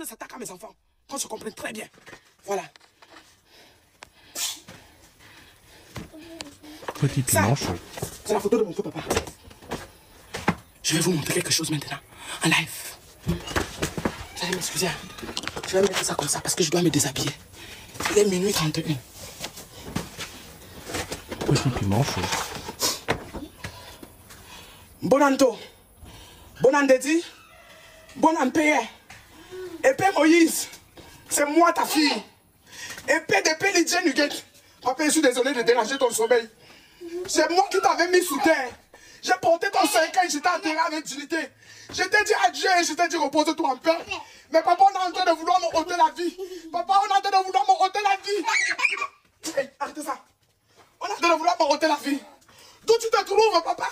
de s'attaquer à mes enfants. Qu'on se comprenne très bien. Voilà. Petit piment chaud. C'est la photo de mon feu papa. Je vais vous montrer quelque chose maintenant. En live. Vous allez m'excuser. Je vais mettre ça comme ça parce que je dois me déshabiller. Il est minuit 31. Petit piment chaud. Bon Anto. Bon Andedi. Bon Ampère. Épée Moïse. C'est moi ta fille. Épée d'épée Lydia Nuguet. Papa, je suis désolé de déranger ton sommeil. C'est moi qui t'avais mis sous terre. J'ai porté ton cercueil, j'étais enterré avec dignité. Je t'ai dit adieu et je t'ai dit repose-toi en paix. Mais papa, on est en train de vouloir me ôter la vie. Papa, on est en train de vouloir me ôter la vie. Hey, arrêtez ça. On est en train de vouloir me ôter la vie. D'où tu te trouves, papa?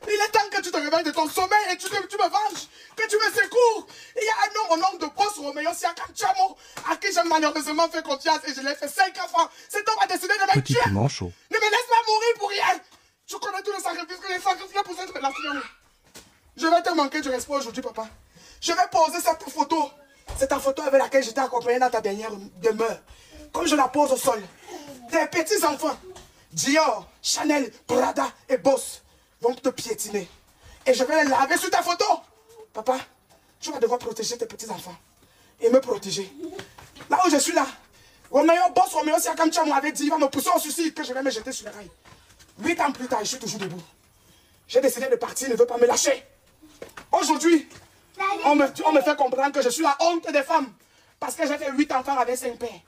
Il est temps que tu te réveilles de ton sommeil et tu me venges, que tu me secours. Il y a un homme au nom de Boss Roméo Siakam Chamo à qui j'ai malheureusement fait confiance et je l'ai fait 5 enfants. Cet homme a décidé de me Petit tuer. piment chaud. Ne me laisse pas mourir pour rien. Tu connais tous les sacrifices que j'ai sacrifiés pour cette relation. Je vais te manquer du respect aujourd'hui, papa. Je vais poser cette photo. C'est ta photo avec laquelle j'étais accompagné dans ta dernière demeure. Comme je la pose au sol. Tes petits enfants, Dior, Chanel, Prada et Boss, vont te piétiner. Et je vais les laver sur ta photo. Papa, tu vas devoir protéger tes petits enfants. Et me protéger. Là où je suis là, Roméo, Boss Roméo Siakam Chamo m'avait dit, il va me pousser au suicide que je vais me jeter sur les rails. 8 ans plus tard, je suis toujours debout. J'ai décidé de partir, il ne veut pas me lâcher. Aujourd'hui, on me fait comprendre que je suis la honte des femmes. Parce que j'ai fait 8 enfants avec 5 pères.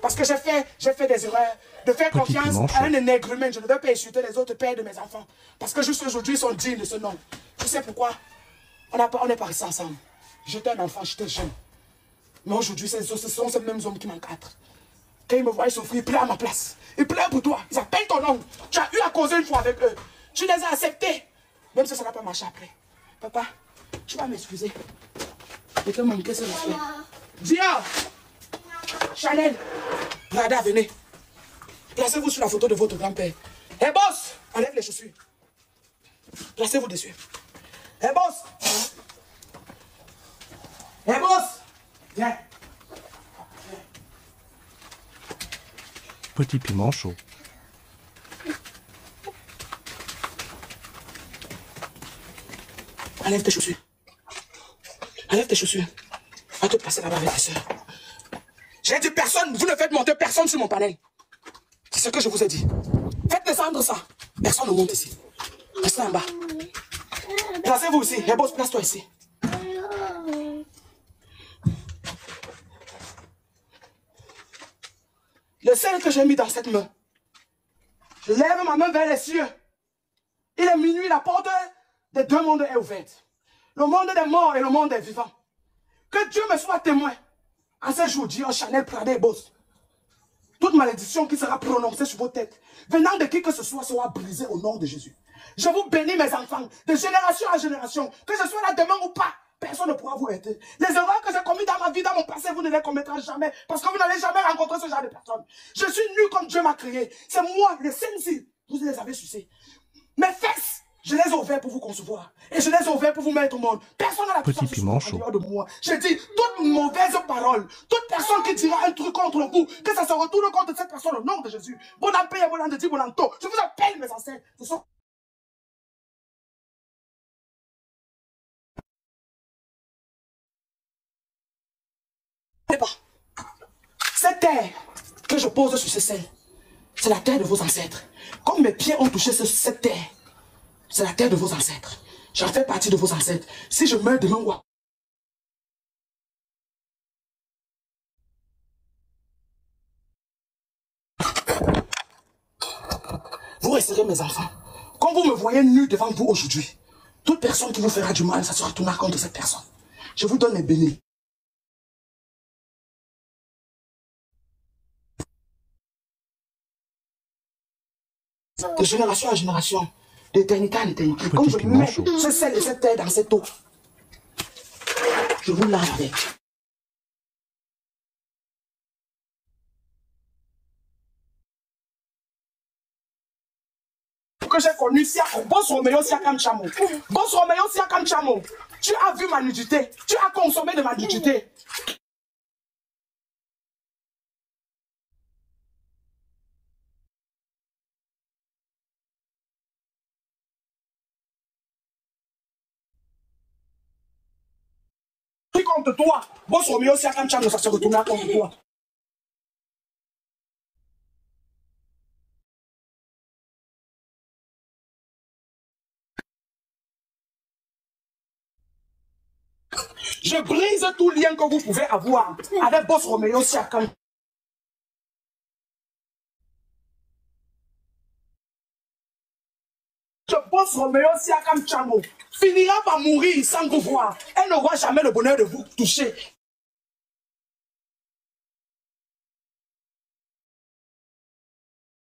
Parce que j'ai fait des erreurs. De faire confiance à un nègre humain. Je ne veux pas insulter les autres pères de mes enfants. Parce que juste aujourd'hui, ils sont dignes de ce nom. Tu sais pourquoi? On est pas restés ensemble. J'étais un enfant, j'étais jeune. Mais aujourd'hui, ce sont ces mêmes hommes qui m'encadrent. Quand ils me voient souffrir, ils pleurent à ma place. Ils pleurent pour toi. Ils appellent ton nom. Tu as eu à causer une fois avec eux. Tu les as acceptés. Même si ça n'a pas marché après. Papa, tu vas m'excuser. Je te manquer ce respect. Dior, Chanel, Prada, venez. Placez-vous sur la photo de votre grand-père. Hey boss, enlève les chaussures. Placez-vous dessus. Hey boss. Hey boss. Viens. Petit piment chaud. Enlève tes chaussures. Enlève tes chaussures. Va te passer là-bas avec tes soeurs. J'ai dit personne, vous ne faites monter personne sur mon panel. C'est ce que je vous ai dit. Faites descendre ça. Personne ne monte ici. Restez en bas. Placez-vous ici. Et boss, place-toi ici. Le sel que j'ai mis dans cette main. Je lève ma main vers les cieux. Il est minuit, la porte des deux mondes est ouverte. Le monde des morts et le monde des vivants. Que Dieu me soit témoin. En ces jours, Dieu, Chanel, Prada et Boss. Toute malédiction qui sera prononcée sur vos têtes, venant de qui que ce soit, sera brisée au nom de Jésus. Je vous bénis, mes enfants, de génération en génération. Que je sois là demain ou pas, personne ne pourra vous aider. Les erreurs que j'ai commises dans ma vie, dans mon passé, vous ne les commettrez jamais. Parce que vous n'allez jamais rencontrer ce genre de personnes. Je suis nu comme Dieu m'a créé. C'est moi, les sensi, vous les avez sucés. Mes fesses, je les ai ouvertes pour vous concevoir. Et je les ai ouvertes pour vous mettre au monde. Personne n'a la puissance de moi. Je dis, toute mauvaise parole, toute personne qui dira un truc contre vous, que ça se retourne contre cette personne au nom de Jésus. Bon appel, bon andedi, bon anto. Je vous appelle, mes ancêtres. Ce sont... Cette terre que je pose sur ce sel, c'est la terre de vos ancêtres. Comme mes pieds ont touché cette terre, c'est la terre de vos ancêtres. J'en fais partie de vos ancêtres. Si je meurs demain, quoi? Vous resterez mes enfants. Quand vous me voyez nu devant vous aujourd'hui, toute personne qui vous fera du mal, ça se retournera contre cette personne. Je vous donne mes bénis. De génération en génération, d'éternité en éternité. Comme je mets ce sel et cette terre dans cette eau, je vous lave avec. Que j'ai connu Boss Roméo Siakam Chamo. Boss Roméo Siakam Chamo. Tu as vu ma nudité. Tu as consommé de ma nudité. contre toi. Boss Romeo, si Akam Chango, ça se retournera contre toi. Je brise tout lien que vous pouvez avoir avec Boss Romeo Siakam. Le Boss Romeo Siakam Chango finira par mourir sans vous voir. Elle n'aura jamais le bonheur de vous toucher.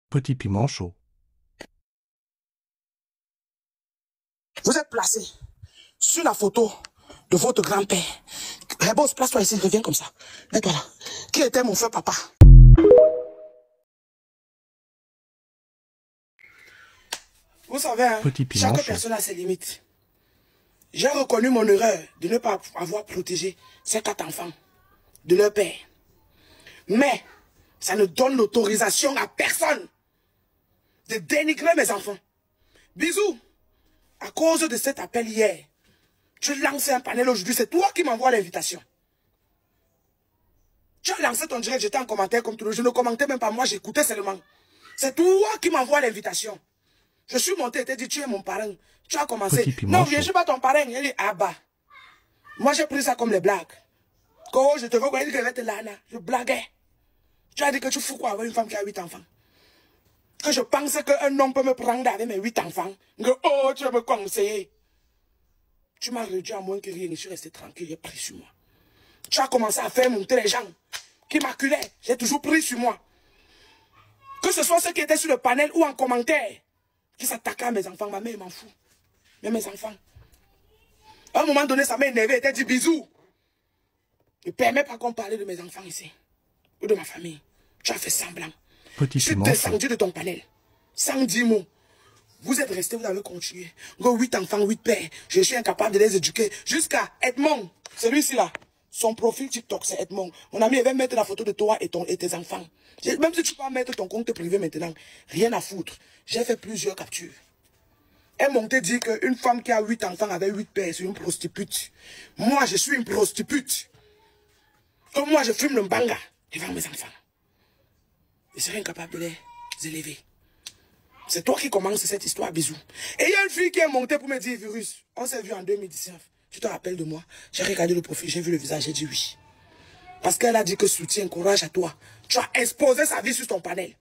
Petit piment chaud. Vous êtes placé sur la photo de votre grand-père. Boss, place-toi ici, reviens comme ça. Mets-toi là. Qui était mon frère papa? Vous savez, hein, chaque personne a ses limites. J'ai reconnu mon erreur de ne pas avoir protégé ces 4 enfants de leur père. Mais ça ne donne l'autorisation à personne de dénigrer mes enfants. Bisous. À cause de cet appel hier, tu as lancé un panel aujourd'hui, c'est toi qui m'envoies l'invitation. Tu as lancé ton direct, j'étais en commentaire comme tout le monde. Je ne commentais même pas moi, j'écoutais seulement. C'est toi qui m'envoies l'invitation. Je suis monté et t'ai dit, tu es mon parrain. Tu as commencé. Non, viens, je suis pas ton parrain. Il dit, ah bah. Moi, j'ai pris ça comme les blagues. Quand je te vois, il dit que je vais te là, je blaguais. Tu as dit que tu fous quoi avec une femme qui a 8 enfants. Que je pense qu'un homme peut me prendre avec mes 8 enfants. Que, oh, tu vas me conseiller. Tu m'as réduit à moins que rien. Je suis resté tranquille, j'ai pris sur moi. Tu as commencé à faire monter les gens qui m'acculaient. J'ai toujours pris sur moi. Que ce soit ceux qui étaient sur le panel ou en commentaire, qui s'attaquaient à mes enfants, ma mère m'en fout. Mais mes enfants. À un moment donné, ça m'a énervé, elle t'a dit bisous. Ne permets pas qu'on parle de mes enfants ici. Ou de ma famille. Tu as fait semblant. Je suis descendu de ton panel. Sans 10 mots. Vous êtes restés, vous avez continué. 8 enfants, 8 pères. Je suis incapable de les éduquer. Jusqu'à Edmond. Celui-ci là. Son profil TikTok, c'est Edmond. Mon ami, il va mettre la photo de toi et tes enfants. Même si tu peux mettre ton compte privé maintenant, rien à foutre. J'ai fait plusieurs captures. Elle m'a dit qu'une femme qui a 8 enfants avec 8 pères, c'est une prostitute. Moi, je suis une prostitute. Comme moi, je fume le banga devant mes enfants. Je serai incapable de les élever. C'est toi qui commences cette histoire, bisous. Et il y a une fille qui est montée pour me dire, Virus, on s'est vu en 2019. Tu te rappelles de moi? J'ai regardé le profil, j'ai vu le visage, j'ai dit oui. Parce qu'elle a dit que soutien, courage à toi. Tu as exposé sa vie sur ton panel.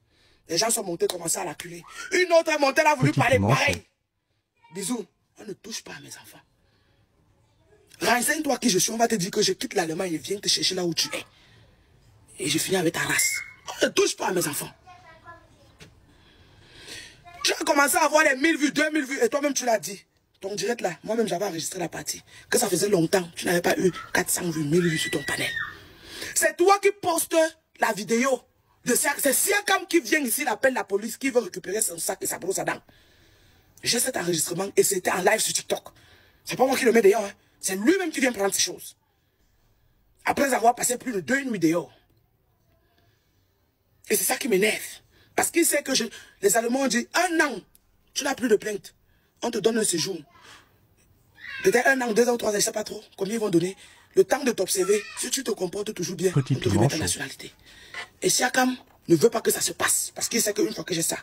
Les gens sont montés, commencé à l'acculer. Une autre est montée, elle a voulu parler pareil. Bisous, on ne touche pas à mes enfants. Renseigne-toi qui je suis, on va te dire que je quitte l'Allemagne et viens te chercher là où tu es. Et je finis avec ta race. On ne touche pas à mes enfants. Tu as commencé à avoir les 1000 vues, 2000 vues, et toi-même tu l'as dit. Ton direct là, moi-même j'avais enregistré la partie. Que ça faisait longtemps, tu n'avais pas eu 400 vues, 1000 vues sur ton panel. C'est toi qui postes la vidéo. C'est Siakam qui vient ici, il appelle la police, qui veut récupérer son sac et sa brosse à dents. J'ai cet enregistrement et c'était en live sur TikTok. C'est pas moi qui le mets dehors, hein. C'est lui-même qui vient prendre ces choses. Après avoir passé plus de 2 nuits dehors. Et c'est ça qui m'énerve. Parce qu'il sait que les Allemands ont dit, 1 an, tu n'as plus de plainte. On te donne un séjour. Peut-être 1 an, 2 ans, 3 ans, je ne sais pas trop combien ils vont donner. Le temps de t'observer, si tu te comportes toujours bien, on te remet ta nationalité. Et Siakam ne veut pas que ça se passe. Parce qu'il sait qu'une fois que j'ai ça,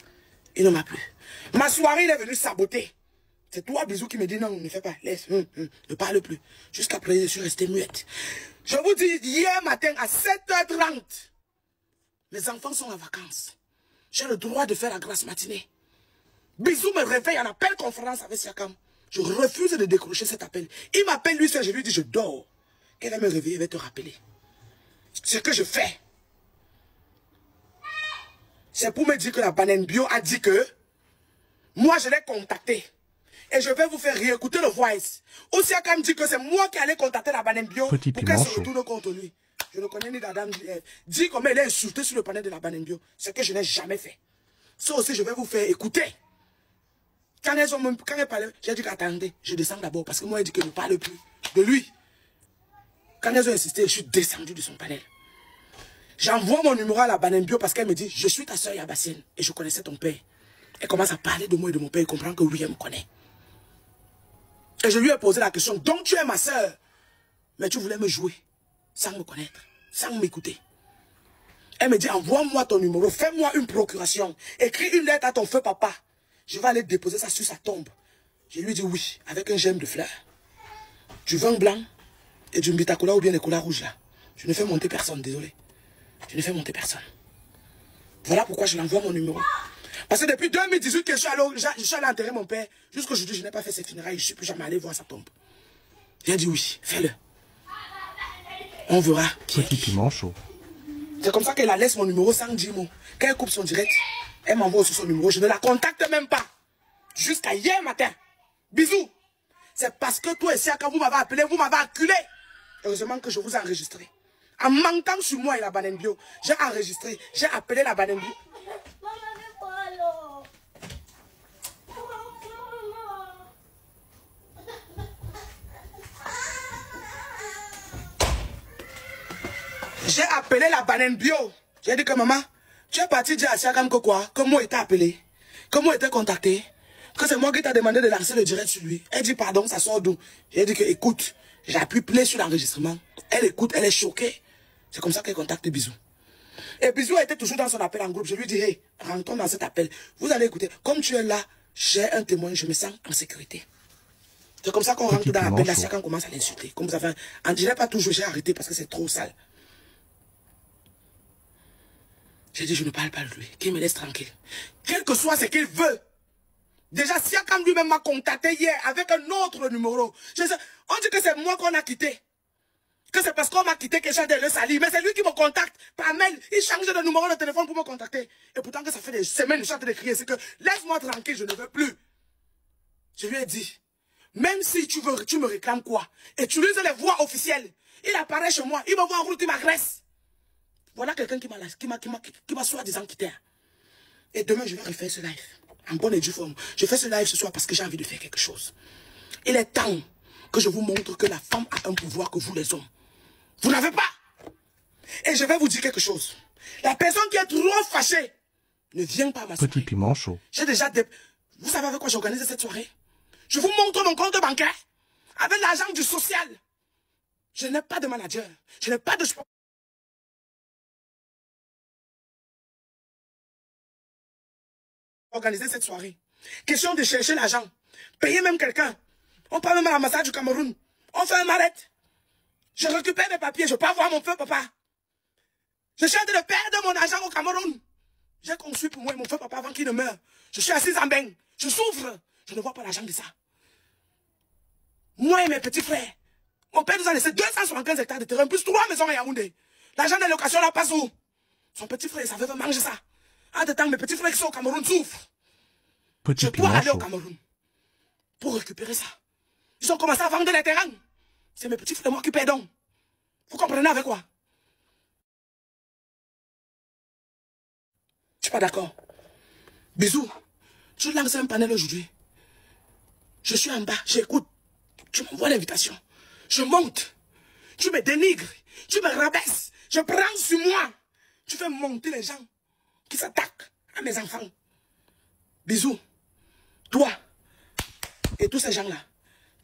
il ne m'a plus. Ma soirée, il est venu saboter. C'est toi, Bisou, qui me dit non, ne fais pas, laisse, ne parle plus. Jusqu'après, je suis resté muette. Je vous dis, hier matin à 7h30, mes enfants sont en vacances. J'ai le droit de faire la grasse matinée. Bisou me réveille en appel conférence avec Siakam. Je refuse de décrocher cet appel. Il m'appelle lui seul, je lui dis je dors. Elle va me réveiller, elle va te rappeler. Ce que je fais, c'est pour me dire que la Banane Bio a dit que moi je l'ai contacté. Et je vais vous faire réécouter le voice. Ou Siakam dit que c'est moi qui allais contacter la Banane Bio pour qu'elle se retourne contre lui. Je ne connais ni Dadam ni Ève. Dis comment elle est insultée sur le panel de la Banane Bio. Ce que je n'ai jamais fait. Ça aussi, je vais vous faire écouter. Quand elle parlait, j'ai dit qu'attendez, je descends d'abord. Parce que moi, elle dit que je ne parle plus de lui. Quand elles ont insisté, je suis descendu de son panel. J'envoie mon numéro à la Banane Bio parce qu'elle me dit, je suis ta soeur Yabassienne et je connaissais ton père. Elle commence à parler de moi et de mon père et comprend que oui, elle me connaît. Et je lui ai posé la question, donc tu es ma soeur? Mais tu voulais me jouer sans me connaître, sans m'écouter. Elle me dit, envoie-moi ton numéro, fais-moi une procuration. Écris une lettre à ton feu papa. Je vais aller déposer ça sur sa tombe. Je lui dis oui, avec un gemme de fleurs. Du vin blanc et du mbitacola ou bien des colas rouges là. Je ne fais monter personne, désolé. Je ne fais monter personne. Voilà pourquoi je l'envoie mon numéro. Parce que depuis 2018 que je suis allé enterrer mon père, jusqu'aujourd'hui je n'ai pas fait ses funérailles, je ne suis plus jamais allé voir sa tombe. J'ai dit oui, fais-le. On verra. Petit piment chaud. C'est comme ça qu'elle laisse mon numéro sans dire mot. Quand elle coupe son direct, elle m'envoie aussi son numéro. Je ne la contacte même pas. Jusqu'à hier matin. Bisous. C'est parce que toi ici, quand vous m'avez appelé, vous m'avez acculé. Heureusement que je vous ai enregistré. En mentant sur moi et la banane bio, j'ai enregistré, j'ai appelé la banane bio. J'ai appelé la banane bio. J'ai dit que maman, tu es parti dire à Siakam que quoi? Que moi était appelé, que moi était contacté, que c'est moi qui t'a demandé de lancer le direct sur lui. Elle dit pardon, ça sort d'où? J'ai dit que écoute, j'appuie play sur l'enregistrement. Elle écoute, elle est choquée. C'est comme ça qu'elle contacte Bisou. Et Bisou était toujours dans son appel en groupe. Je lui dis, hey, rentrons dans cet appel. Vous allez écouter. Comme tu es là, j'ai un témoin, je me sens en sécurité. C'est comme ça qu'on rentre dans l'appel. La Siakam commence à l'insulter. Comme ça fait. Je n'ai pas toujours, j'ai arrêté parce que c'est trop sale. J'ai dit, je ne parle pas de lui. Qu'il me laisse tranquille. Quel que soit ce qu'il veut. Déjà, Siakam lui-même m'a contacté hier avec un autre numéro. On dit que c'est moi qu'on a quitté. Que c'est parce qu'on m'a quitté que j'ai le salir. Mais c'est lui qui me contacte par mail. Il change de numéro de téléphone pour me contacter. Et pourtant que ça fait des semaines que je suis en train de crier. C'est que laisse-moi tranquille, je ne veux plus. Je lui ai dit, même si tu me réclames quoi, et tu utilises les voies officielles, il apparaît chez moi, il me voit en route, il m'agresse. Voilà quelqu'un qui m'a soi-disant quitté. Et demain, je vais refaire ce live. En bonne et due forme. Je fais ce live ce soir parce que j'ai envie de faire quelque chose. Il est temps que je vous montre que la femme a un pouvoir que vous les hommes. Vous n'avez pas. Et je vais vous dire quelque chose. La personne qui est trop fâchée ne vient pas à ma soirée. Petit piment chaud. J'ai déjà des... Vous savez avec quoi j'organise cette soirée? Je vous montre mon compte bancaire avec l'argent du social. Je n'ai pas de manager. Je n'ai pas de... Organiser cette soirée. Question de chercher l'argent. Payer même quelqu'un. On part même à l'ambassade du Cameroun. On fait un arrête. Je récupère des papiers. Je pars voir mon feu papa. Je suis en train de perdre mon argent au Cameroun. J'ai conçu pour moi et mon feu papa avant qu'il ne meure. Je suis assis en bain. Je souffre. Je ne vois pas l'argent de ça. Moi et mes petits frères. Mon père nous a laissé 275 hectares de terrain, plus 3 maisons à Yaoundé. L'argent de location là passe où? Son petit frère, ça veut manger ça. En de temps, mes petits frères qui sont au Cameroun souffrent. Je dois aller au Cameroun pour récupérer ça. Ils ont commencé à vendre les terrains. C'est mes petits frères moi qui paient donc. Vous comprenez avec quoi? Je suis pas d'accord. Bisous. Tu lances un panel aujourd'hui. Je suis en bas, j'écoute. Tu m'envoies l'invitation. Je monte. Tu me dénigres. Tu me rabaisses. Je prends sur moi. Tu fais monter les gens qui s'attaquent à mes enfants. Bisous. Toi et tous ces gens-là,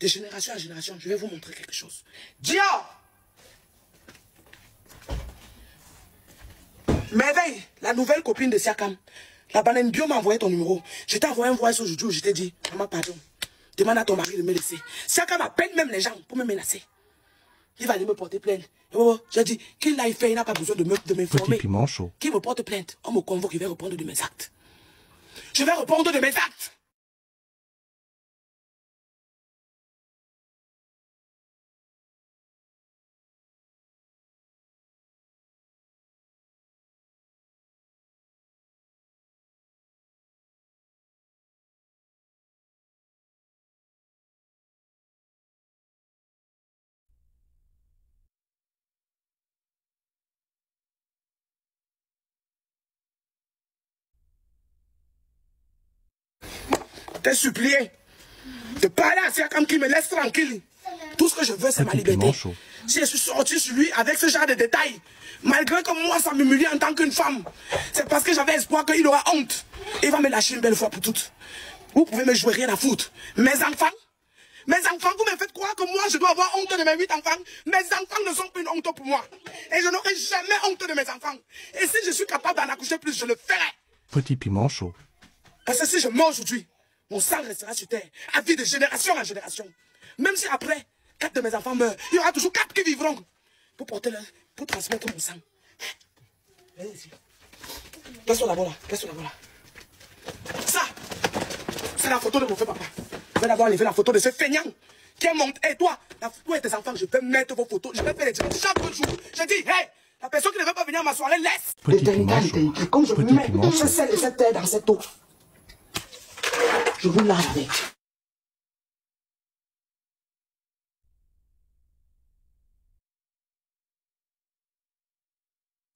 de génération en génération, je vais vous montrer quelque chose. Dior! Merveille, la nouvelle copine de Siakam, la banane bio m'a envoyé ton numéro. Je t'ai envoyé un voice aujourd'hui où je t'ai dit, maman, pardon. Demande à ton mari de me laisser. Siakam appelle même les gens pour me menacer. Il va aller me porter plainte. J'ai dit, qu'il l'a fait, il n'a pas besoin de m'informer. Qui me porte plainte, on me convoque, il va répondre de mes actes. Je vais répondre de mes actes. T'es supplié de parler à Siakam qui me laisse tranquille. Tout ce que je veux, c'est ma liberté. Si je suis sorti sur lui avec ce genre de détails, malgré que moi, ça m'humilie en tant qu'une femme, c'est parce que j'avais espoir qu'il aura honte. Il va me lâcher une belle fois pour toutes. Vous pouvez me jouer rien à foutre. Mes enfants, Mes enfants, vous me faites croire que moi, je dois avoir honte de mes 8 enfants. Mes enfants ne sont pas une honte pour moi. Et je n'aurai jamais honte de mes enfants. Et si je suis capable d'en accoucher plus, je le ferai. Petit piment chaud. Parce que si je meurs aujourd'hui, mon sang restera sur terre, à vie de génération en génération. Même si après, 4 de mes enfants meurent, il y aura toujours 4 qui vivront pour transmettre mon sang. Viens ici. Qu'est-ce là-bas là? Qu'est-ce là-bas là? Ça, c'est la photo de mon frère papa. Je vais d'abord enlever la photo de ce feignant qui est monté. Et toi et tes enfants, je vais mettre vos photos. Je vais faire les directs chaque jour. Je dis, hey, la personne qui ne veut pas venir à ma soirée, laisse. Petit piment chaud. Comme je Petit mets piment ce chaud. sel et cette terre dans cette eau, je vous lave avec.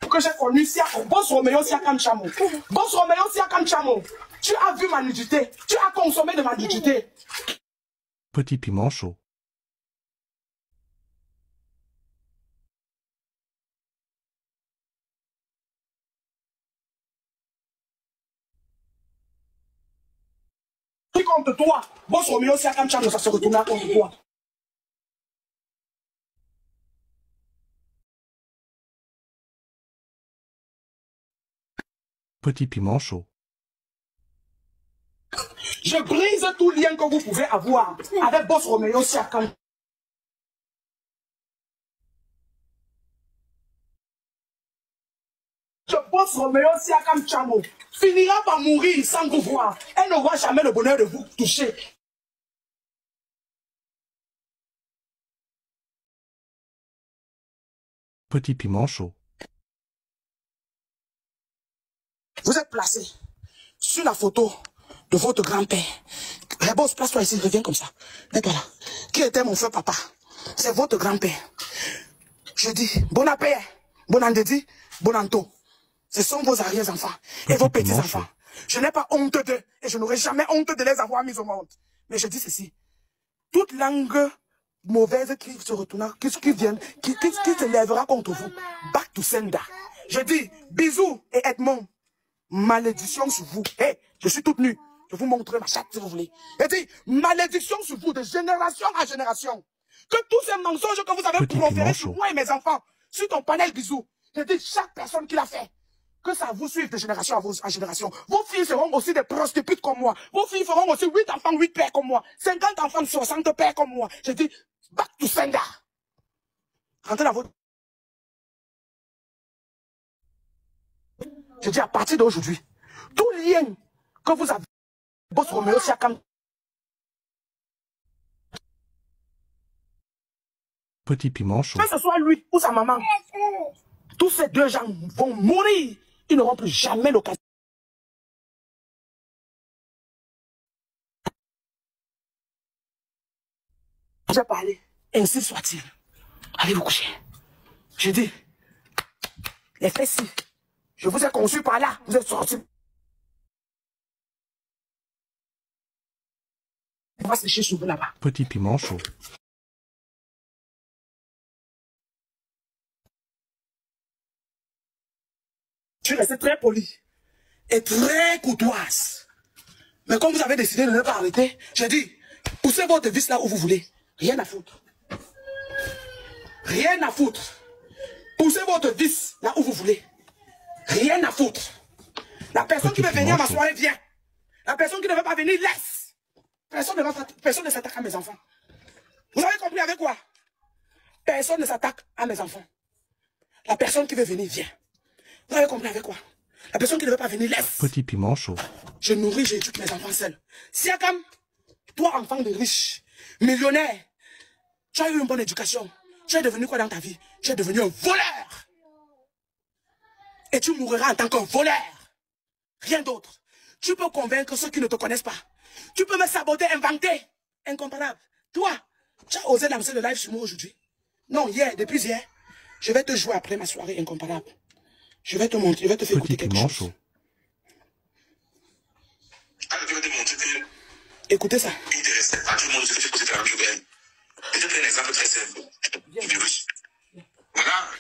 Que j'ai connu Boss Roméo Siakam Chamo. Boss Roméo Siakam Chamo. Tu as vu ma nudité. Tu as consommé de ma nudité. Petit piment chaud. Qui contre toi? Boss Roméo Siakam Chamo, ça se retournera contre toi. Petit piment chaud. Je brise tout lien que vous pouvez avoir avec Boss Roméo Siakam. Ce Boss Roméo Siakam Chamo finira par mourir sans vous voir. Elle n'aura jamais le bonheur de vous toucher. Petit piment chaud. Vous êtes placé sur la photo de votre grand-père. Boss, place-toi ici, reviens comme ça. Mets-toi là. Qui était mon frère papa? C'est votre grand-père. Je dis, bon appétit, bon andedi, bon anto. Ce sont vos arrière-enfants et vos petits-enfants. Je n'ai pas honte d'eux et je n'aurai jamais honte de les avoir mis au monde. Mais je dis ceci. Toute langue mauvaise qui se retourne, qui se lèvera contre vous. Back to sender. Je dis, bisous et Edmond. Malédiction sur vous. Hey, je suis toute nue. Je vous montrerai ma chatte si vous voulez. Et dit, malédiction sur vous de génération en génération. Que tous ces mensonges que vous avez proférés sur moi et mes enfants, sur ton panel bisous. Je dis, chaque personne qui l'a fait, que ça vous suive de génération en génération. Vos filles seront aussi des prostituées comme moi. Vos filles feront aussi 8 enfants, 8 pères comme moi. 50 enfants, 60 pères comme moi. Je dis, back to sender. Rentrez dans votre... Je dis à partir d'aujourd'hui, tout lien que vous avez, Boss Roméo Siakam. Petit piment chaud. Que ce soit lui ou sa maman, tous ces deux gens vont mourir. Ils n'auront plus jamais l'occasion. J'ai parlé, ainsi soit-il. Allez vous coucher. Je dis, les fesses, je vous ai conçu par là, vous êtes sortis. On va se lécher sur vous là-bas. Petit piment chaud. Je suis restée très polie et très courtoise. Mais comme vous avez décidé de ne pas arrêter, j'ai dit, poussez votre vis là où vous voulez. Rien à foutre. Rien à foutre. Poussez votre vis là où vous voulez. Rien à foutre. La personne qui veut venir à ma soirée, vient. La personne qui ne veut pas venir, laisse. Personne ne s'attaque à mes enfants. Vous avez compris avec quoi? Personne ne s'attaque à mes enfants. La personne qui veut venir, vient. Vous avez compris avec quoi? La personne qui ne veut pas venir, laisse. Petit piment chaud. Je nourris, j'éduque mes enfants seuls. Siakam, toi, enfant de riche, millionnaire, tu as eu une bonne éducation. Tu es devenu quoi dans ta vie? Tu es devenu un voleur. Et tu mourras en tant qu'un voleur. Rien d'autre. Tu peux convaincre ceux qui ne te connaissent pas. Tu peux me saboter, inventer. Incomparable. Toi, tu as osé lancer le live sur moi aujourd'hui. Non, hier, depuis hier. Je vais te jouer après ma soirée incomparable. Je vais te montrer, je vais te faire écouter quelque chose. Chaud. Écoutez ça. Il te respecte pas, tout le monde se fait poser la même chose. Je te prends un exemple très simple du virus. Voilà,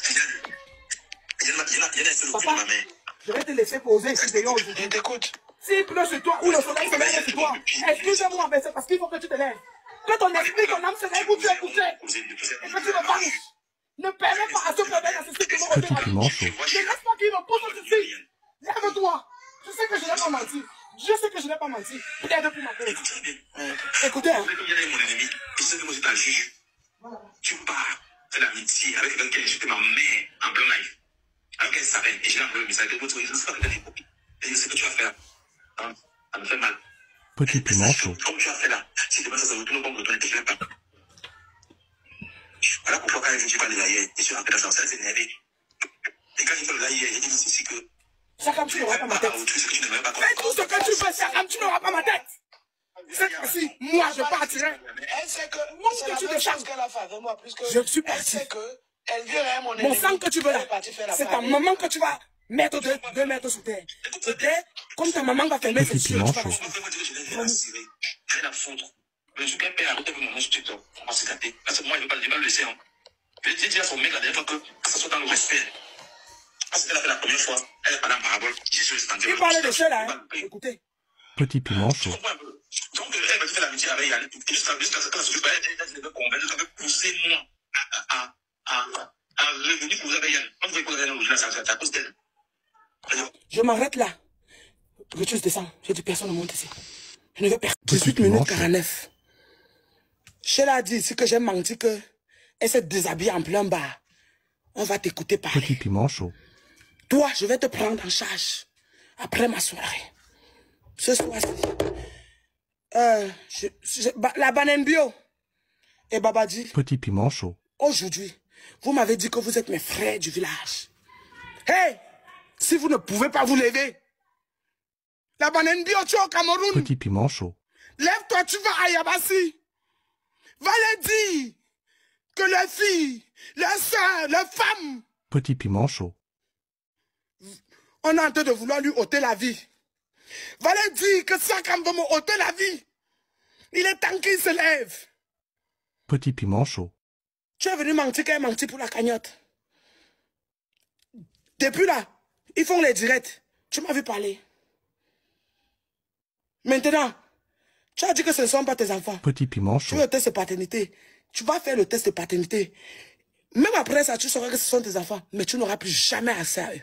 il y a un seul coup de ma main. Je vais te laisser poser ici dehors aujourd'hui. Je t'écoute. S'il pleut sur toi ou le soleil se lève sur toi, excusez-moi, mais c'est parce qu'il faut que tu te lèves. Que ton esprit, ton âme se lève où tu es couché. Et que tu me vanges. Ne permets pas à ce problème d'assister que mon Petit piment chaud. Ne laisse pas qu'il me pousse ceci. Lève-toi. Je sais que je n'ai pas menti. Je sais que je n'ai pas menti. Plaide pour ma cause. Écoutez, hein. Mon ennemi, et je sais que moi, c'est un juge. Tu pars de l'amitié avec quelqu'un qui j'étais ma mère en plein live. Avec elle savait, et j'ai envoyé le message de votre je ne sais pas regarder les copies. Et je sais que tu vas faire. Hein? Ça me fait mal. Petit piment chaud. Comme tu as fait là, si demain ça se retourne contre toi, ne te plains pas. Voilà pourquoi quand je dis pas de la hier, je suis rentré dans son salle, c'est énervé. Et quand j'ai fait le là hier, j'ai dit ici que. Chacun, tu n'auras pas ma tête. Fais tout ce que tu veux, Chacun, tu n'auras pas ma tête. Cette fois-ci, moi, je partirai. Elle sait que Moi, c'est que tu la même te charges. chose qu'elle a fait avec moi, puisque Je suis elle parti. sait que elle verrait mon Mon ennemi. sang que tu veux là, Elle est partie faire la c'est ta famille. maman que tu vas mettre 2 mètres sous terre. Ok? Comme ta maman va fermer ses Petit yeux, piment tu vas chaud. Je vais la fondre. Mais je peux perdre la route avec mon TikTok. On va se gâter. Parce que moi, je ne vais pas le laisser. Hein. J'ai dit à son mec la dernière fois que ça soit dans le respect. Parce qu'elle a fait la première fois, elle est pas dans la parabole. J'ai su le Tu parles de cela, hein? Écoutez. Petit piment chaud. Donc, elle m'a fait l'amitié avec elle. Jusqu'à ce que elle devait convaincre, elle devait pousser moi à revenir pour avec elle. Quand vous voyez que c'est à cause d'elle. Je m'arrête là. Rituel descend. J'ai dit personne ne monte ici. Je ne veux personne. Petit 18 piment minutes chaud. 49. Sheila a dit ici que j'ai menti que elle s'est déshabillée en plein bar. On va t'écouter parler. Petit piment chaud. Toi, je vais te prendre en charge après ma soirée. Ce soir-ci, la banane bio et Babadi, Petit piment chaud. aujourd'hui, vous m'avez dit que vous êtes mes frères du village. Hey, si vous ne pouvez pas vous lever, la banane bio, tu es au Cameroun. Petit piment chaud. Lève-toi, tu vas à Yabassi. Va leur dire que les filles, les soeurs, les femmes, Petit piment chaud. on est en train de vouloir lui ôter la vie. Va leur dire que Sakam veut me ôter la vie. Il est temps qu'il se lève. Petit piment chaud. Tu es venu mentir qu'elle a menti pour la cagnotte. Depuis là, ils font les directs. Tu m'as vu parler. Maintenant, tu as dit que ce ne sont pas tes enfants. Petit piment Tu chaud. veux le test de paternité. Tu vas faire le test de paternité. Même après ça, tu sauras que ce sont tes enfants. Mais tu n'auras plus jamais accès à eux.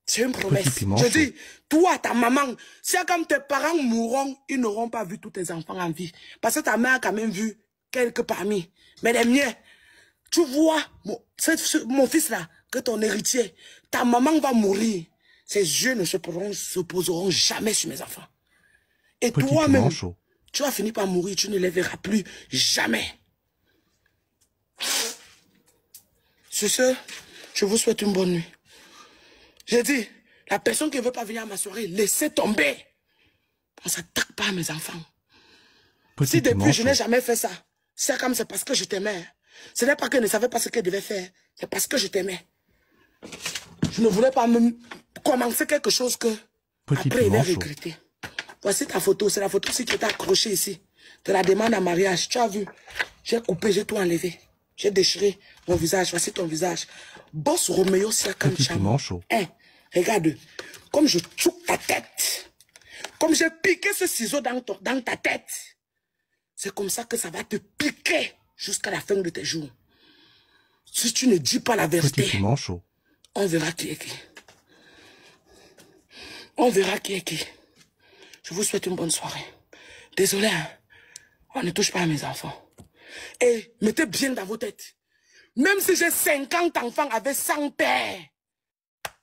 C'est une promesse. Petit piment Je chaud. dis, toi, ta maman, si comme tes parents mourront, ils n'auront pas vu tous tes enfants en vie. Parce que ta mère a quand même vu quelques parmi. Mais les miens, tu vois, mon fils là, que ton héritier, ta maman va mourir. Ses yeux ne se poseront jamais sur mes enfants. Et Petit toi-même, piment chaud. tu vas finir par mourir, tu ne les verras plus jamais. Sur ce, je vous souhaite une bonne nuit. J'ai dit, la personne qui ne veut pas venir à ma soirée, laissez tomber. On ne s'attaque pas à mes enfants. Petit Si piment depuis je chaud. n'ai jamais fait ça, c'est comme c'est parce que je t'aimais. Ce n'est pas que je ne savais pas ce qu'elle devait faire, c'est parce que je t'aimais. Je ne voulais pas me commencer quelque chose que Petit après il va piment chaud. regretter. Voici ta photo, c'est la photo aussi qui était accrochée ici. De la demande en mariage, tu as vu. J'ai coupé, j'ai tout enlevé. J'ai déchiré mon visage, voici ton visage. Boss Roméo Siakam Petit Cham. piment chaud. Hein, regarde, comme je touche ta tête, comme j'ai piqué ce ciseau dans ta tête, c'est comme ça que ça va te piquer jusqu'à la fin de tes jours. Si tu ne dis pas la Petit vérité, piment chaud. on verra qui est qui. On verra qui est qui. Je vous souhaite une bonne soirée. Désolé, hein, on ne touche pas à mes enfants. Et mettez bien dans vos têtes. Même si j'ai 50 enfants avec 100 pères,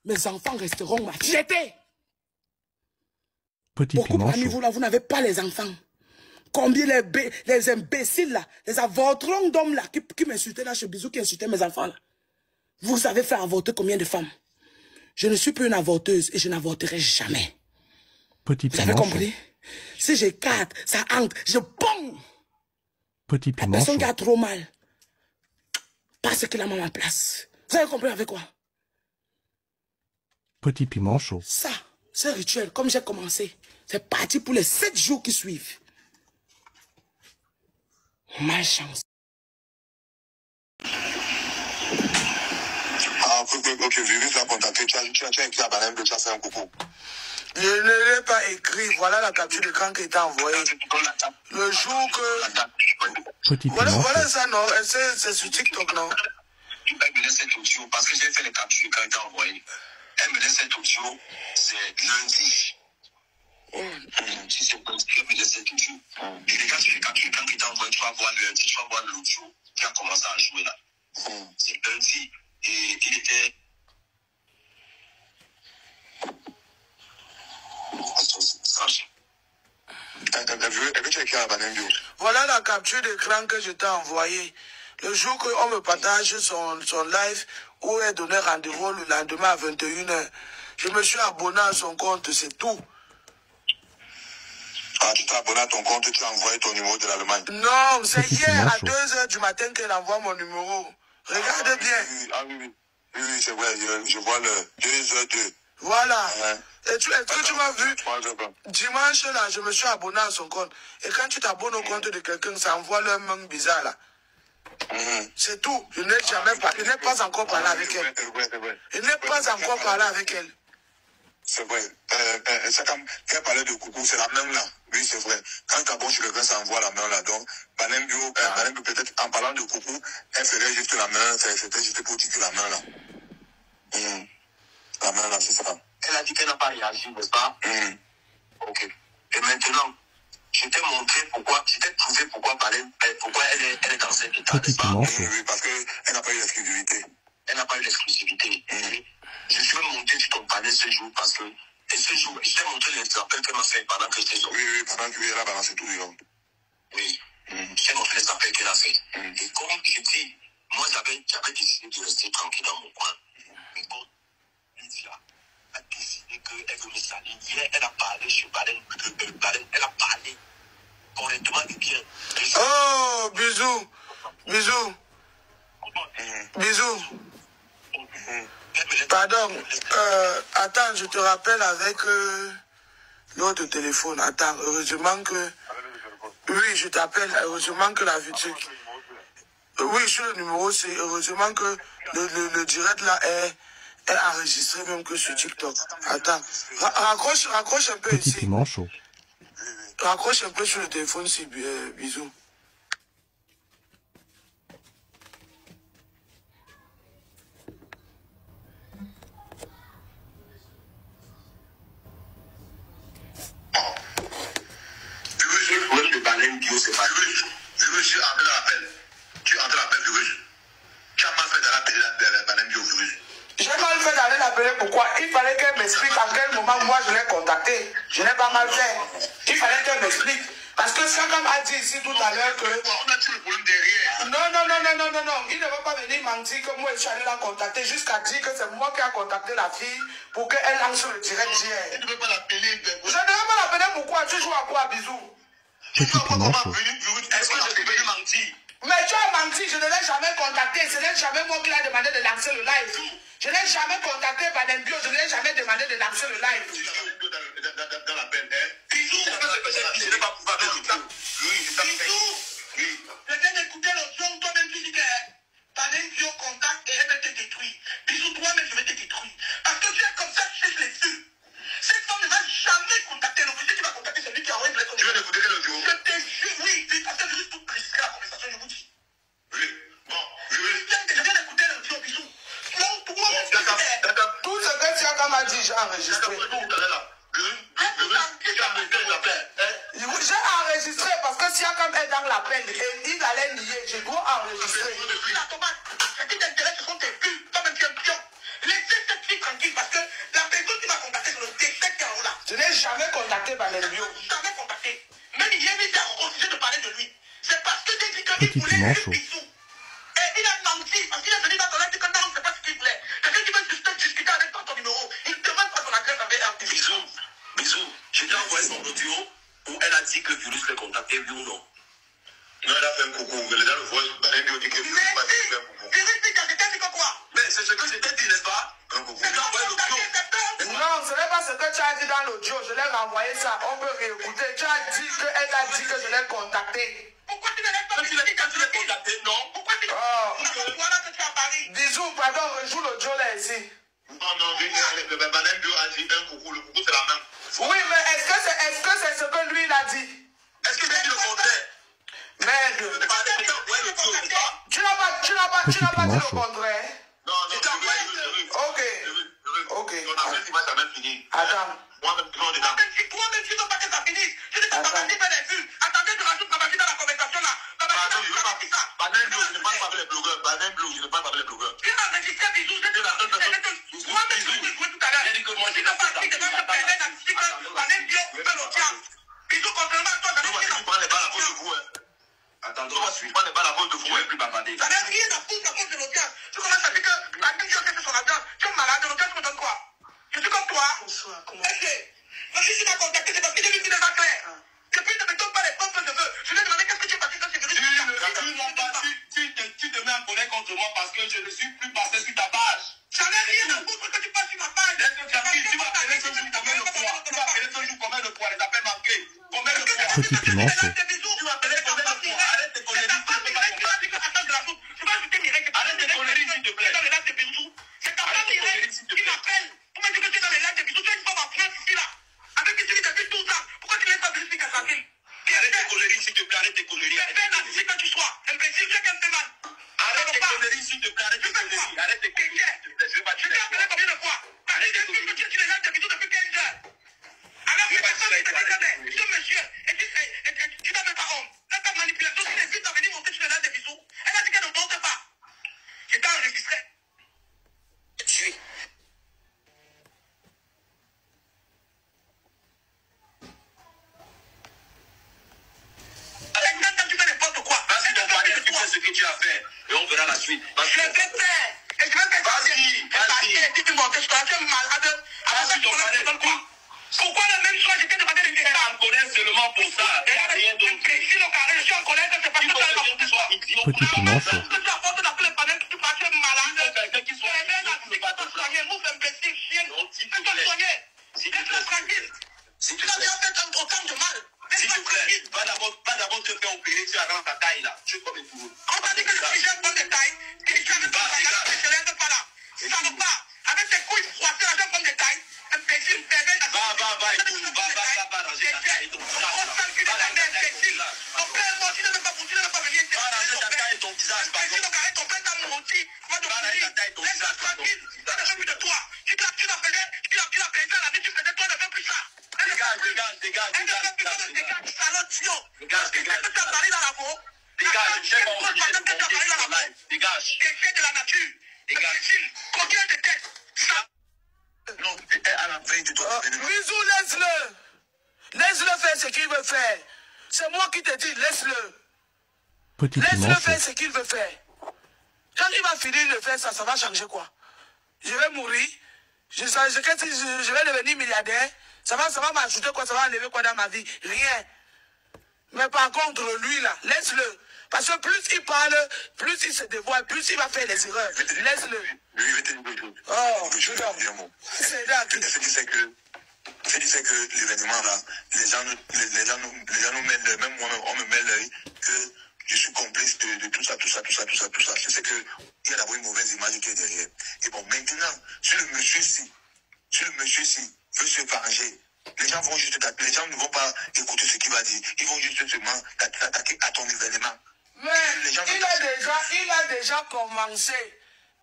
mes enfants resteront machetés. Petit Beaucoup piment parmi chaud. vous là, vous n'avez pas les enfants. Combien les imbéciles là, les avorterons d'hommes là, qui m'insultaient là chez Bisou, qui insultaient mes enfants là. Vous avez fait avorter combien de femmes? Je ne suis plus une avorteuse et je n'avorterai jamais. Petit Vous avez piment chaud. compris? Si j'écarte, ça entre, je bombe. Petit La piment personne chaud. qui a trop mal, parce qu'il a mis ma place. Vous avez compris avec quoi? Petit piment chaud. Ça, ce rituel, comme j'ai commencé, c'est parti pour les 7 jours qui suivent. Malchance. Ah, ok, Vivi t'a contacté, tu as écrit à Banane que tu as fait un coucou. Je ne l'ai pas écrit. Voilà la capture d'écran qui est envoyée. Le jour que... Petit Voilà, manchot. voilà ça, non? C'est sur TikTok, non? Elle me laisse cet audio parce que j'ai fait les captures quand elle t'a envoyé. Elle me laisse cet audio, c'est lundi. Lundi, c'est lundi qu'elle me laisse cet audio. Et les gars, sur les captures, quand il t'a envoyé, tu vas voir lundi, tu vas voir l'audio qui a commencé à jouer là. C'est lundi. Et il était... Voilà la capture d'écran que je t'ai envoyée. Le jour qu'on me partage son live où elle donnait rendez-vous le lendemain à 21h. Je me suis abonné à son compte, c'est tout. Ah, tu t'es abonné à ton compte, tu as envoyé ton numéro de l'Allemagne. Non, c'est Petit hier à manchot. 2h du matin qu'elle envoie mon numéro. Regardez bien. Oui, c'est vrai, je vois le 2h02. Voilà. Ouais. Est-ce que tu m'as vu? 3h20. Dimanche, là, je me suis abonné à son compte. Et quand tu t'abonnes au compte de quelqu'un, ça envoie le même bizarre, là. C'est tout. Je n'ai jamais je n'ai pas encore parlé avec elle. C'est vrai. Je n'ai pas encore parlé avec elle. C'est vrai. C'est comme, quand elle parlait de coucou, c'est la même là. Oui, c'est vrai. Quand tu abonnes sur quelqu'un, ça envoie la main là. Donc, Banem Bio, peut-être, en parlant de coucou, elle ferait juste la main, c'était juste pour dire que la main là. La main là, c'est ça. Elle a dit qu'elle n'a pas réagi, n'est-ce pas? Ok. Et maintenant, je t'ai montré pourquoi, je t'ai prouvé pourquoi elle est dans cet état, n'est-ce Petit pas? manchot. Oui, parce qu'elle n'a pas eu l'exclusivité. Elle n'a pas eu l'exclusivité. Je suis monté sur ton panel ce jour parce que, et ce jour, je t'ai montré les appels qu'elle m'a fait pendant que j'étais sorti. Oui, pendant qu'elle a balancé tout le long. Oui. Je t'ai montré les appels qu'elle a fait. Et comme je dis, moi j'avais décidé de rester tranquille dans mon coin. Mais bon, Lydia a décidé qu'elle veut me salir. Hier, elle a parlé sur Baden, elle a parlé correctement et bien. Oh, bisous. Bisous. Bisous. Pardon. Attends, je te rappelle avec l'autre téléphone. Attends, heureusement que... Oui, je t'appelle. Heureusement que la vidéo... Oui, sur le numéro, c'est heureusement que le direct là est enregistré même que sur TikTok. Attends. Raccroche un peu Petit ici. manchot. Raccroche un peu sur le téléphone ici, bisous. Le Baden Bio, c'est pas... Je veux juste entrer dans l'appel. Tu entres dans l'appel, tu as mal fait dans l'appel de Baden Bio, J'ai mal fait d'aller l'appeler, pourquoi? Il fallait qu'elle m'explique à quel moment moi je l'ai contacté. Je n'ai pas mal fait. Il fallait qu'elle m'explique. Parce que Sakam a dit ici tout à l'heure que... On a tout le problème derrière. Non. Il ne va pas venir mentir que moi je suis allé la contacter jusqu'à dire que c'est moi qui ai contacté la fille pour qu'elle lance le direct d'hier. Tu ne veux pas l'appeler. Je ne vais pas l'appeler pourquoi? Tu joues à quoi, bisous? Petit manchot. Est-ce que je t'ai venu mentir? Mais tu as menti, je ne l'ai jamais contacté. Ce n'est jamais moi qui l'ai demandé de lancer le live. Je n'ai jamais contacté Baden Bio, je ne l'ai jamais demandé de lancer le live. Dans l'appel, je n'ai pas pouvoir avec le oui, c'est ça. Oui. Je viens d'écouter le son, toi-même tu dis que Baden Bio contacte et elle va te détruire. Bisous, toi-même je vais te détruire. Parce que tu es comme ça, tu sais, je l'ai vu. Cette femme ne va jamais contacter. L'officier qui va contacter celui qui a envoyé le téléphone. Tu viens d'écouter quel audio? Je te jure, oui, parce que je vais tout préciser la conversation, je vous dis. Oui. Bon, oui. Je viens d'écouter l'audio, bisous. Tout ce que Siakam a dit, j'ai enregistré. J'ai enregistré parce que Siakam est dans l'appel et il allait nier. Je dois enregistrer. La tomate, ce qui t'intéresse, ce sont tes pubs. Toi-même, tu es un pion. Laissez cette fille tranquille parce que la personne qui m'a contacté, c'est le détecteur là. Je n'ai jamais contacté Baden Bio. Jamais contacté. Même hier, il a refusé de parler de lui. C'est parce que j'ai dit qu'il voulait manchot. bisous. Et il a menti parce qu'il est venu dans ton live quand on ne sait pas ce qu'il voulait. Quelqu'un qui veut discuter avec toi ton numéro, il demande pas ton adresse avec un Bisous. Je t'ai envoyé son audio où elle a dit que Virus l'a contacté, oui ou non? Non, elle a fait un coucou. Mais dans le voice, Baden Bio dit que Virus n'a pas fait un coucou. Virus dit que c'était dit quoi? Mais c'est ce que je t'ai dit, n'est-ce pas? Un coucou. C'est non, ce n'est pas ce que tu as dit dans l'audio. Je l'ai renvoyé ça. On peut réécouter. Tu as dit qu'elle a dit que je l'ai contacté. Pourquoi tu ne l'as pas dit quand tu l'as contacté? Non. Pourquoi tu voilà que tu as parlé. Bisous, pardon, rejoue l'audio là ici. Non, Baden Bio a dit un coucou. Le coucou, c'est la même. Oui, mais est-ce que c'est ce que lui il a dit? Est-ce que j'ai dit le contraire? Merde. Tu n'as pas dit le contraire. Non, je t'ai envoyé le truc. Ok. Ok. Ton affaire qui va jamais finir. Attends. Moi-même, tu vas dedans. Toi-même, tu ne veux pas que ça finisse. Je ne sais pas si tu as les vues. Attendez, je rajoute Babaji dans la conversation là. Pardon, je ne veux pas. Banane Blue, je ne parle pas avec les blogueurs. Banane Blue, je ne parle pas avec les blogueurs. Tu as enregistré Bisou. Moi-même, je vous ai joué tout à l'heure. J'ai dit que moi, je ne sais pas si tu devais te perdre un article. Banane Blue, fais l'audience. Bisou, contrairement à toi, tu prends les balles à cause de vous. Attends, tu prends les balles à cause de vous. Plus bavarder. Ça n'a rien à foutre à cause de l'audience. Tu commences à dire que la Bible fait son audience. Tu es malade, l'audience me donne quoi? Je suis comme toi. Ok. Parce que si tu m'as contacté, c'est parce que j'ai vu qu'il n'est pas clair. Depuis, ne me donne pas les pompes de feu. Je lui ai demandé qu'est-ce que tu es passé quand c'est venu. Tu te mets en colère contre moi parce que je ne suis plus passé sur ta page. Ça n'a rien à foutre que tu passes sur ma page. Tu vas appeler ce jour combien de poids? Tu vas appeler ce jour combien de poids? Les appels manqués. Combien de poids? Petit pinceau. Tu vas appeler combien de poids? Arrête tes conneries. Arrête tes conneries, s'il te plaît. C'est ta femme qui m'appelle pour me dire que tu es dans les lacs de bisous. Tu es une femme en France ici là. Avec qui tu vis depuis 12 ans. Pourquoi tu n'es pas venu expliquer à sa fille? Arrête tes conneries, s'il te plaît. Arrête tes conneries. Fais un artiste que tu sois. Imbécile, tu es qu'un mal. Arrête tes conneries, s'il te plaît. Arrête tes conneries. Arrête tes conneries. Je vais pas Je t'ai appelé combien de fois? Arrête de dire que tu es sur les lacs de bisous depuis 15 heures. Alors que personne ne t'a dit ce monsieur, et tu n'as même pas honte. Là, ta manipulation, si les filles t'ont venu monter sur les lacs de bisous, elle a dit qu'elle ne monte pas. J'étais enregistré. suis. Tu fais n'importe quoi. Vas-y, ton pari, tu fais ce que tu as fait. Et on verra la suite. Je vais faire. Et je vais faire. Vas-y. Si tu montes, je suis malade. Vas-y, ton pari. Pourquoi le même soir, j'étais demandé de faire en colère seulement pour ça. Il n'y a rien d'autre. Si le carré, je suis en colère, c'est parce que tu as Petit pinceau. tu as porté la le panel, tu passes malade. Quelqu'un qui soit soigner, nous imbéciles, chiens. Fais-toi soigner. Laisse-moi tranquille. Si Tu as déjà fait autant de mal. s'il te plaît, va d'abord te faire opérer, tu as ta taille là. Tu es comme un boulot. On t'a dit que je suis jeune, bonne de taille. Et tu avais pas la taille, je ne lève pas là. Ça ne va. Avec tes couilles froissées, la jeune bonne de taille. Imbécile, pervers. Va ranger ta taille et ton visage. On s'enculer ta mère, imbécile. Ton père, moi, tu ne veux pas venir. Va ranger ta taille et ton visage, pardon. Imbécile, carré, ton père t'a menti. Moi, de Va ranger ta taille et ton visage, pardon. Je ne veux plus de toi. Tu l'as fait à la vie, tu faisais toi, ne fais plus ça. Dégage. Dégage, Je sais pas où je vais te monter sur live. Dégage. quelqu'un de la nature. Dégage. Combien de têtes? Non, à la fin, tu dois venir. Bisous, laisse-le. Laisse-le faire ce qu'il veut faire. C'est moi qui te dis, laisse-le. Petit Laisse-le pinceau. faire ce qu'il veut faire. Quand il va finir de faire ça, ça va changer quoi? Je vais mourir. Je vais devenir milliardaire. Ça va m'ajouter quoi? Ça va enlever quoi dans ma vie? Rien. Mais par contre, lui là, laisse-le. Parce que plus il parle, plus il se dévoile, plus il va faire des erreurs. Laisse-le. Lui, je vais te dire quelque chose. Oh, Je vais te dire un mot. c'est d'accord. Ce qui fait que l'événement là, les gens nous mêlent, même moi, on me mêle que je suis complice de tout ça. Je sais qu'il y a d'abord une mauvaise image qui est derrière. Et bon, maintenant, si le monsieur si veut se venger, les gens ne vont pas écouter ce qu'il va dire. Ils vont juste seulement t'attaquer à ton événement. Mais il a déjà commencé.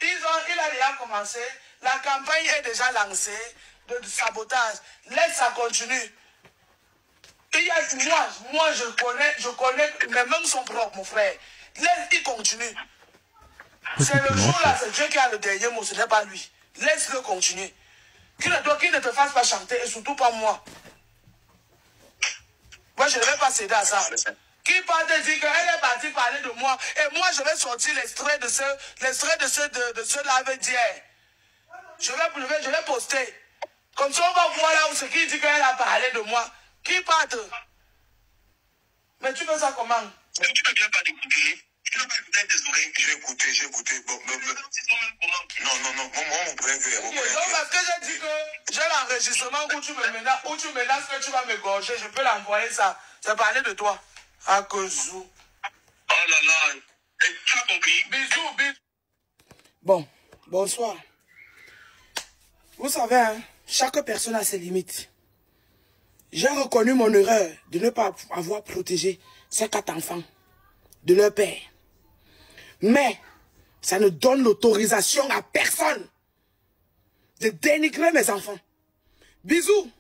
Il a déjà commencé. La campagne est déjà lancée de sabotage. Laisse ça continue. Moi je connais, mais même son propre, mon frère. Laisse, il continue. C'est le jour là, c'est Dieu qui a le dernier mot, ce n'est pas lui. Laisse-le continuer. Qu'il ne te fasse pas chanter, et surtout pas moi. Moi, je ne vais pas céder à ça. Qui part te dire qu'elle est partie parler de moi, et moi, je vais sortir l'extrait de ce live d'hier. Je vais poster. Comme ça, on va voir là où c'est qui dit qu'elle a parlé de moi. Qui parte? Mais tu fais ça comment? Tu ne viens pas d'écouter. Tu n'as pas écouté tes oreilles. J'ai écouté. Bon, non, mon préféré. Donc, parce que j'ai dit que j'ai l'enregistrement où tu menaces que tu vas me gorger, je peux l'envoyer ça. C'est parler de toi. À cause où. Oh là là. Et tu as compris? Bisous. Bon, bonsoir. Vous savez, hein, chaque personne a ses limites. J'ai reconnu mon erreur de ne pas avoir protégé ces 4 enfants de leur père. Mais ça ne donne l'autorisation à personne de dénigrer mes enfants. Bisous.